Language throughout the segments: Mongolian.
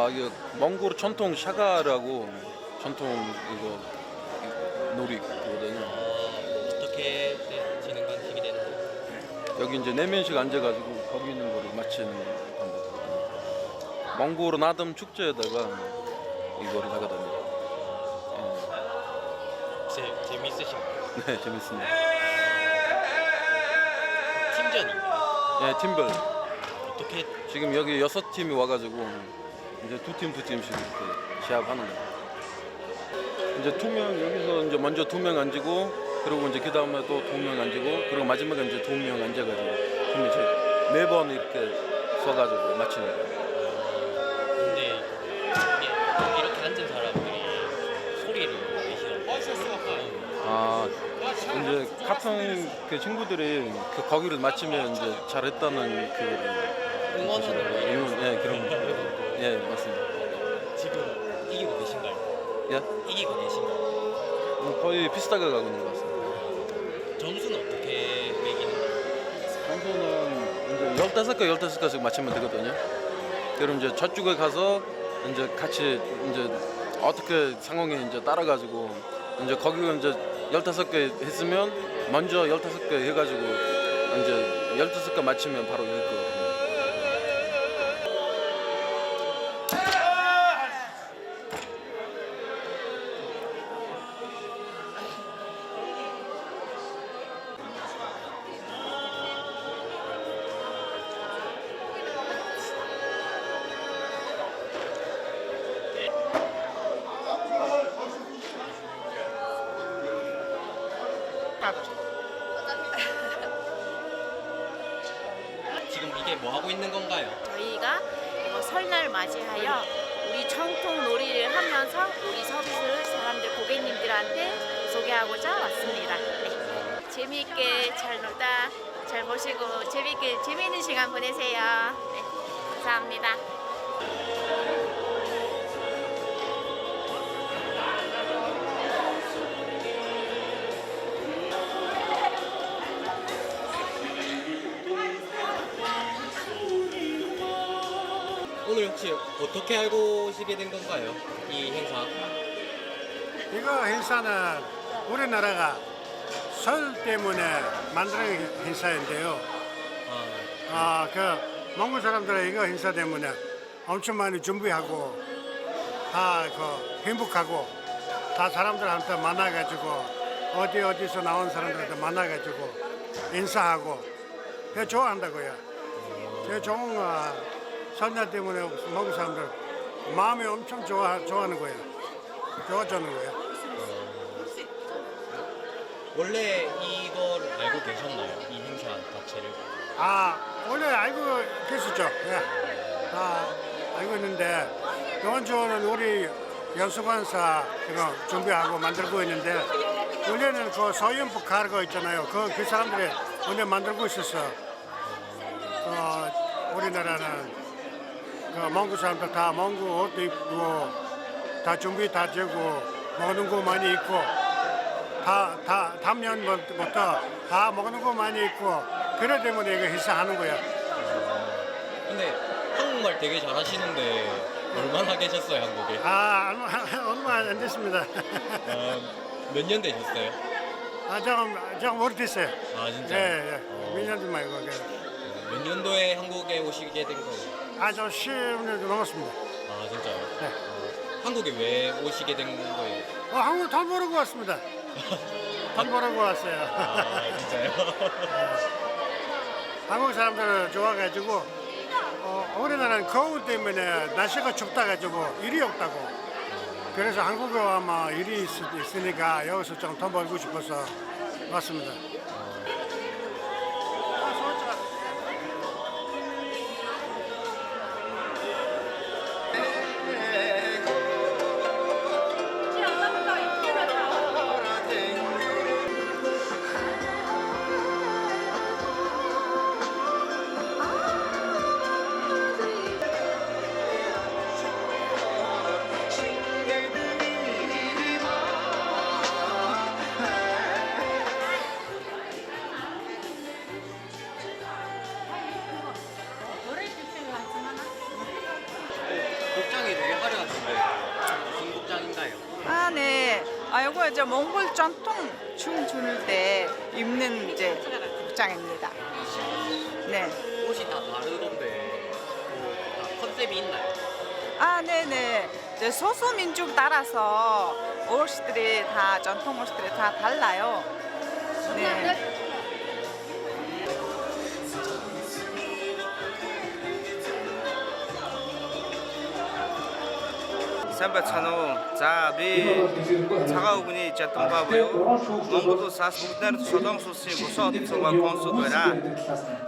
아, 이거 몽골 전통 샤가라고 전통 이거 놀이거든요. 어떻게 되는 방식이 되는 거예요? 여기 이제 내면식 앉아가지고 거기 있는 거를 맞히는 방법이거든요. 몽골 나듬 축제에다가 이거를 하거든요. 재미있으신가요? 네, 재밌습니다. 팀전인가요? 네, 팀별. 어떻게 지금 여기 6팀이 와가지고 이제 두 팀씩 이렇게 시합하는 거예요. 이제 여기서 이제 먼저 2명 앉고, 그리고 이제 그 다음에 또 2명 앉고, 그리고 마지막에 이제 2명 앉아가지고 팀이 이제 4번 이렇게 서가지고 맞히는 거예요. 근데 이렇게 앉은 사람들이 소리를 내시던가요? 아, 이제 같은 그 친구들이 그 거기를 맞히면 이제 잘했다는 그 응원하는 거예요? 예, 그런 거. 예, 맞습니다. 지금 이기고 계신가요? 예, 이기고 계신가요? 거의 비슷하게 가고 있는 것 같습니다. 점수는 어떻게 매기는 거예요? 점수는 이제 15개씩 맞추면 되거든요. 그럼 이제 저쪽에 가서 이제 같이 이제 어떻게 상황에 이제 따라가지고 이제 거기가 이제 15개 했으면 먼저 15개 해가지고 이제 15개 맞추면 바로 이길 거거든요. 지금 이게 뭐 하고 있는 건가요? 저희가 이거 설날 맞이하여 우리 전통 놀이를 하면서 우리 서비스를 사람들 고객님들한테 소개하고자 왔습니다. 네. 재미있게 잘 놀다 잘 보시고 재미있는 시간 보내세요. 네. 감사합니다. 오늘 혹시 어떻게 알고 오시게 된 건가요? 이 행사? 이거 행사는 우리나라가 설 때문에 만드는 행사인데요. 그 몽골 사람들은 이거 행사 때문에 엄청 많이 준비하고 다 행복하고 다 사람들한테 만나가지고 어디서 나온 사람들한테 만나가지고 인사하고 그거 좋아한다고요. 그 좋은 설날 때문에 몽골 사람들 마음이 엄청 좋아하는 거예요. 좋아하는 거예요. 원래 이걸 알고 계셨나요? 이 행사 자체를? 원래 알고 계셨죠. 예. 다 알고 있는데 이번 주는 우리 연수관사 준비하고 만들고 있는데 원래는 그 서윤북 가르고 있잖아요. 그 사람들이 원래 만들고 있었어. 우리나라는 그 몽골 사람들 다 몽골 옷도 입고 다 준비 다 되고 먹는 거 많이 있고 다 담면부터 다 먹는 거 많이 있고 그래 때문에 이거 행사하는 거야. 근데 한국말 되게 잘하시는데 얼마나 계셨어요, 한국에? 얼마 안 됐습니다. 몇 년 되셨어요? 조금 오래됐어요. 진짜요? 예. 몇 년도 말고. 몇 년도에 한국에 오시게 된 거예요? 좀 10년 넘었습니다. 진짜요? 네. 한국에 왜 오시게 된 거예요? 한국 돈 벌고 왔습니다. 돈 벌고 왔어요. 진짜요? 한국 사람들은 좋아가지고 우리나라는 거울 때문에 날씨가 춥다 가지고 일이 없다고. 그래서 한국에 와면 일이 있으니까 여기서 좀 돈 벌고 싶어서 왔습니다. 이거 이제 몽골 전통 춤 추는 때 입는 이제 복장입니다. 네. 옷이 다 다르던데 다 컨셉이 있나요? 네네. 이제 소수민족 따라서 옷들이 다 전통 옷들이 다 달라요. 네. Сайн байцгаана уу? За би цагаан үгний Жадамба буюу Монгол улсаас бүгд найрамд Солонгос улсын бусад цуглаан консул байна.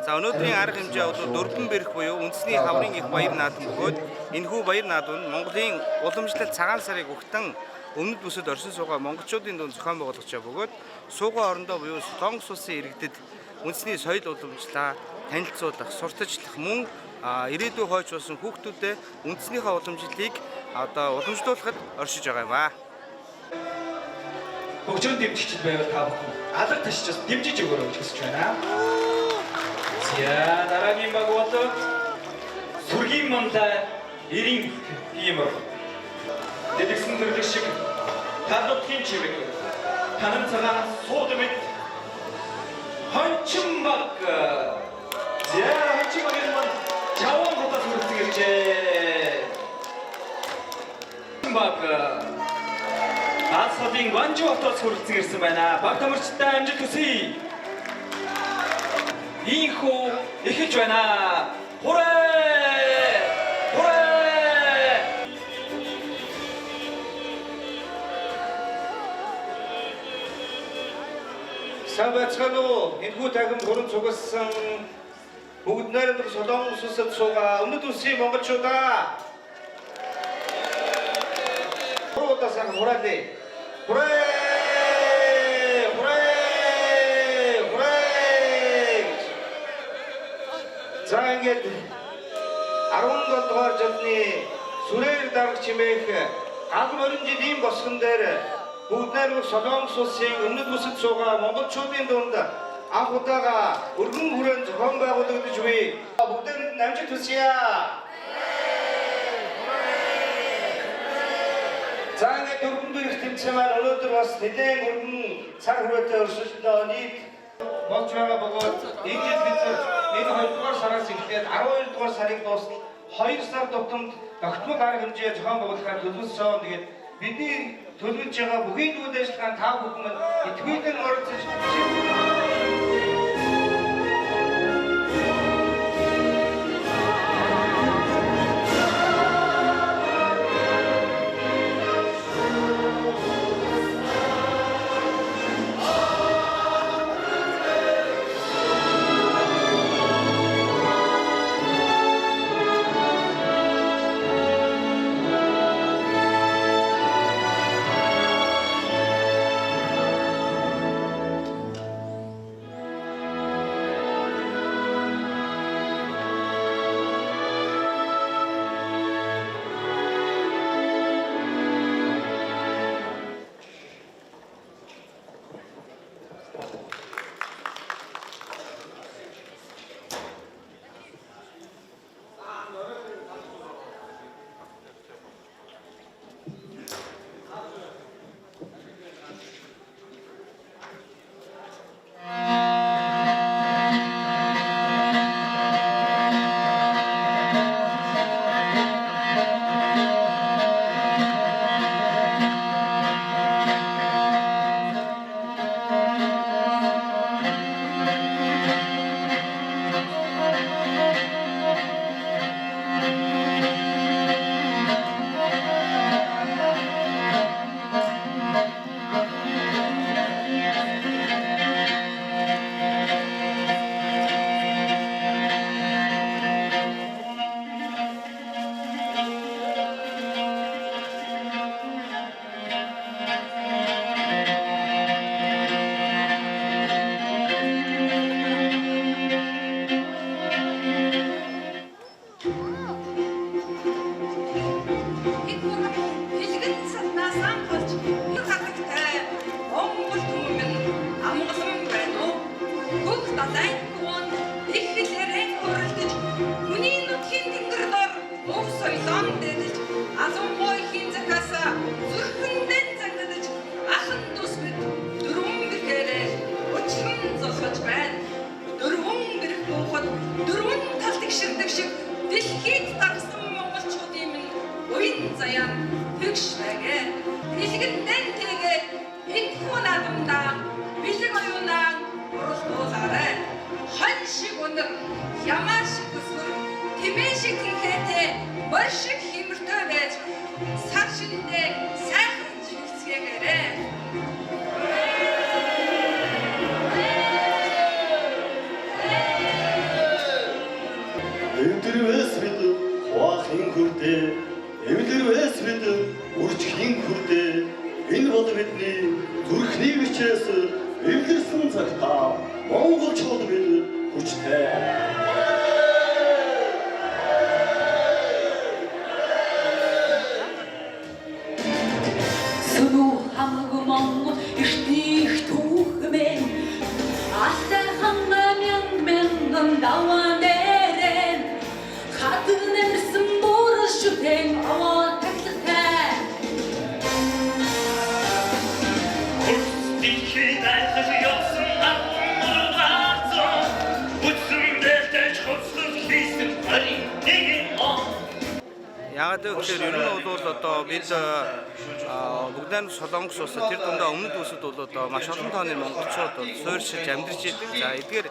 За өнөөдрийн арга хэмжээ бол дөрвөн бэрх буюу үндэсний хаврын их баяр наадам бөгөөд энэхүү баяр наадам нь Монголын уламжлалт цагаан сарыг өгтөн өмнөд бүсэд оршин суугаа монголчуудын дунд зохион байгуулагч бөгөөд суугаа орондоо буюу Солонгос улсын иргэдэд үндэсний соёл уламжлалаа танилцуулах, сурталчлах мөн ирээдүйн хойч болсон хүүхдүүдэд үндэснийхээ уламжлалыг уламжлуулахад оршиж байгаа юм аа. Хөгжөөн дэвжигчд байвал та бүхэн алга ташчаас дэмжиж өгөөрэй гэж хүсэж байна. За дараагийн баг бол сүргийн мандаа 90 гимэр. Дэдгсэн төрлөг шиг талуудын чивэг. Танан цагаан сууд мэд хончин баг. За хончин багын манд чаван хотод хүрсэн иржээ. Баг Асхадын Ванжи хотоос хүрэлцэн ирсэн байна. Баг тамирчтай амжилт хүсье. Ийхүү эхэлж байна. Хүрээ! Хүрээ! Сайн байцгаана уу? Энэхүү тагим бүрэн цугсан бүгд найрамд Солонгос улсад суугаа өмнөд улсын монголчуудаа Хуруудасаа хураалээ. Хүрээ! Хүрээ! Хүрээ! За ингээд 17 дугаар жилийн сүрээр дарга чимээх албан орон жилийн босгон дээр бүгд найрамд Солонгос улсын өмнөд бүсэд суугаа монголчуудын дунд анх удаага өргөн хүрээнд зохион байгуулагдаж буй бүгдээрэнд амжилт хүсье. За ингээд дөрвөн бэрх тэмцээн маань өнөөдөр бас нэлээд өргөн цаг хүрээтэй өрсөлдөө нийт болж байгаа бөгөөд энэ жил бид энэ 2 дугаар сараас эхлээд 12 дугаар сарыг дуустал 2 сар тутамд тогтмол арга хэмжээ зохион байгуулахаар төлөвлөсөн. Тэгээд бидний төлөвлөж байгаа бүхий үйл ажиллагаанд та бүхэн итгэвчлэн оролцож заяан тэгштэйгээ хэлгэндэн тэгээд энэ хүн адамдаа бэлэг оюунаа уралдуулаарай. Хон шиг өнөр, ямаа шиг өсвөр, тэмээ шиг тэнхээтэй, мор шиг хэмэртэй байж сар шиндээ сайхан жилцгээгээрэй. Эвдэрвэс бид хواахын хүрдээ, эвдэрвэс бид үржихийн хүрдээ. Энэ бол бидний зүрхний бичээс эвдэрсэн цагтаа монголчууд бид хүчтэй. Сүнүү хамаагүй монгол эртнийх түүхмэн Алтайхан мянган даван дээрэн хатан нэмсэн буурал шүтэн аваа таглагтай Дихий дайхаж явсан аммургаацаа Үтсэн дээлтэй чоцлол хийсэн харин нэгэн Яагаад гэвэл ер нь бол одоо бид бүгдээр Солонгос улс тэр дундаа өмнөд улсад бол одоо маш олон тооны монголчууд суурьшиж амьдарч идэг. За эдгээр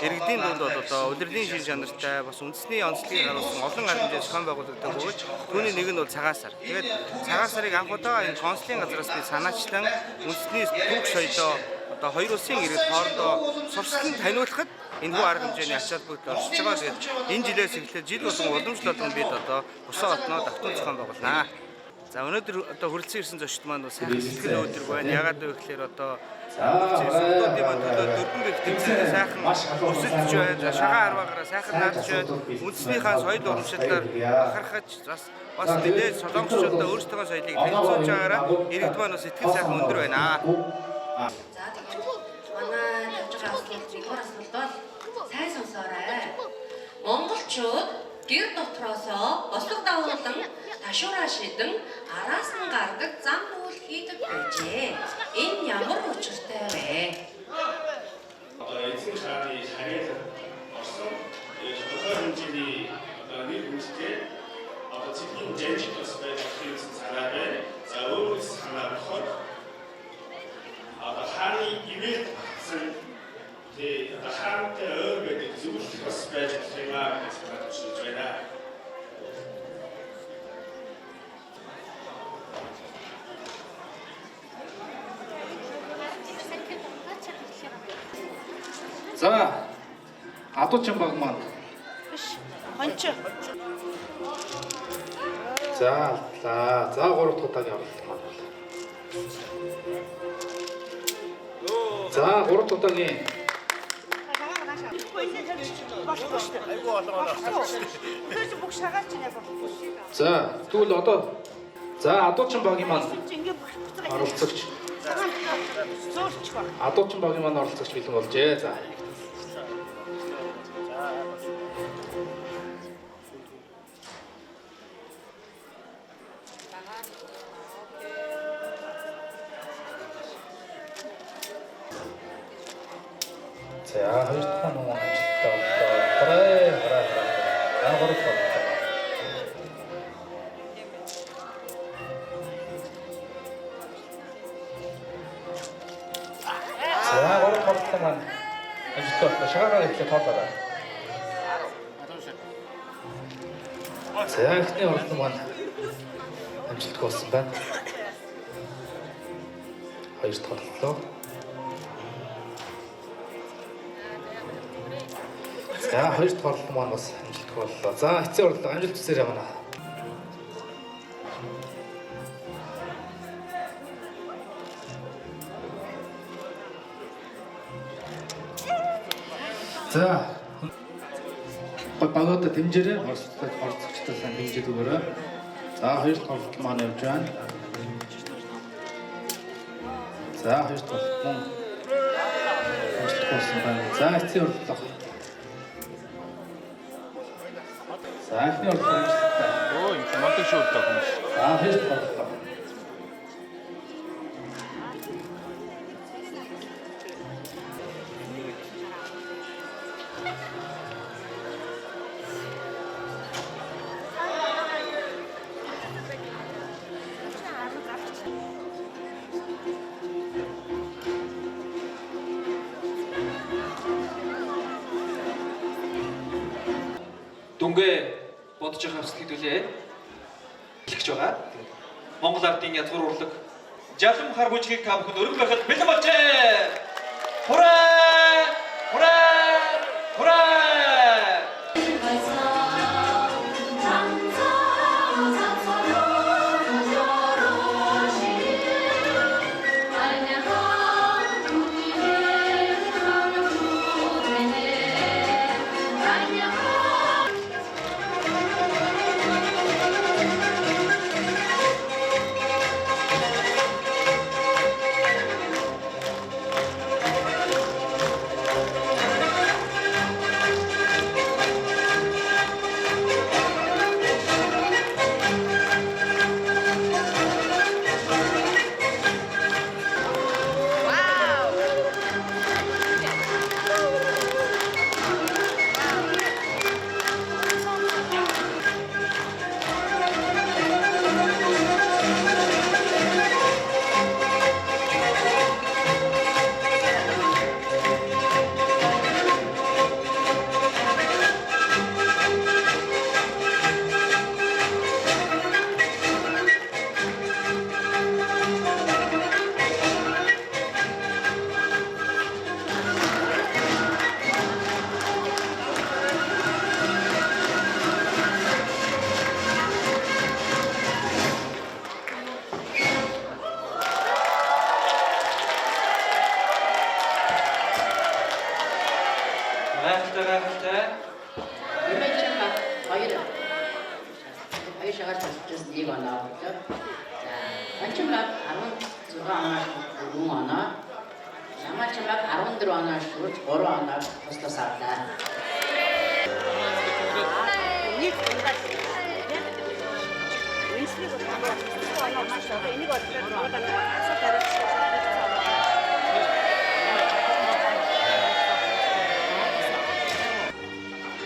иргэдийн дунд бол одоо удирдлийн шин чанартай бас үндэсний онцлогийг харуулсан олон арга хэмжээ зохион байгуулагддаг бөгөөд түүний нэг нь бол цагаан сар. Тэгээд цагаан сарыг анх удаа энэ консулын газраас би санаачлан үндэсний түүх соёлоо одоо хоёр улсын иргэд хоорондоо сурчлан таниулахад энэ хүү арга хэмжээний ач холбогдол оршиж байгаа. Тэгээд энэ жилээс эхлээд жил болгон уламжлалт бид одоо Бусаа хотноо давтан зохион байгуулнаа. За өнөөдөр одоо хүрэлцэн ирсэн зочд маань бас сайхан сэтгэл өөдрөг байна. Ягаад вэ гэхээр одоо хүрэлцэн ирсэн хотуудын маань төлөө дөрвөн гэх тэмцээний сайхан өсөлтж байна. За шагаан арваагаараа сайхан наадж байна. Үндэснийхээ соёл урамшиллаар бахархаж бас тэдээ солонгосчуудаа өөрсдөө соёлыг танилцуулж байгаараа иргэд маань бас сэтгэл сайхан өндөр байна. За тэгээд манай тавьж байгаа асуулт бол сайн сонсоорой. Монголчууд гэр дотроосоо ослог дагуулan ташуураа шидэн араас нь гардаг зам нүүл хийдэг байжээ. Энэ ямар учиртай вэ? эзэн хааны шагнал орсон тодорхой хэмжээний нэг үнэтэй цэгийн жанжид бас байж хэлсэн санаа байна. За өөрөөс санаа боход хааны ивэт гэсэн хаантай өөр гэдэг зөвлөлт бас байж байгаа гэж бодож байна. За адуучин баг маань. Хонч. За 3 дахь удаагийн оролт маань. За 3 дахь удаагийн За тэгвэл одоо за адуучин багийн маань оролцогч адуучин багийн маань оролцогч бэлэн болжээ. За За хоёр дахь нь амжилттай боллоо. Хараа. Гурав боллоо. За гурав боллоо маань амжилттай боллоо. Шагаараа ихлэ тоолоорой. За ихний орлон маань амжилттай болсон байна. Хоёр дахь боллоо. За хоёр дахь орлон маань бас амжилттай боллоо. За эцсийн орлого амжилт хүсээрэй манай. За багуудад дэмжээрэй. Орцогчтой сайн дэмжиж өгөөрэй. За хоёр дахь орлол маань явж байна. За хоёр дахь орлол амжилттай болсон байна. За эцсийн орлого. За эхний орлого амжилттай. Өө юм хамаатай шүү дээ хүмүүс. За хоёр дахь орлого. түнгээ бодож байгаа хэвсэл хэдүүлээ хэлж байгаа. Монгол ардын язгуур урлаг Жалам хар бүжгийг та бүхэнд өргөх байхад бэлэн болжээ. Хүрээ! Хүрээ! Хүрээ!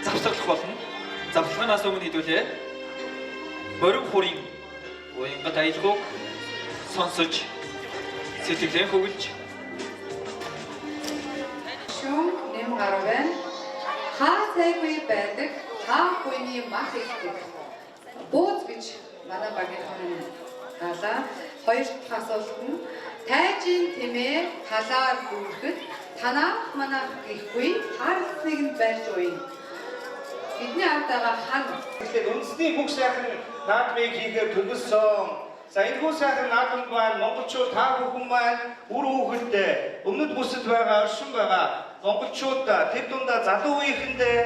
Завсарлах болно. Завсарнаас өмнө хэдүүлээ. Морин хүрийн уянгад аялгауг сонсож сэтгэлээ хөглөж шүүн нэм гарав байна. Хаа цайгүй байдаг, хаа хүйний мах ихдэг. Бууз гэж манай багийнхан галаа хоёр дахь асуулт нь тайжийн тэмээ талаар дүүргэд танаа манаа гэхгүй харцыг нь барьж уйна. Бидний ардага хан. Тэгэхээр үндэсний бүх сайхан наадмыг хийхээр төлөвлөсөн. За энэ бүх сайхан наадмд маань монголчууд та бүхэн маань үр хүүхэдтэй өмнөд бүсэд байгаа оршин байгаа монголчууд тэр дундаа залуу үеийнхэндээ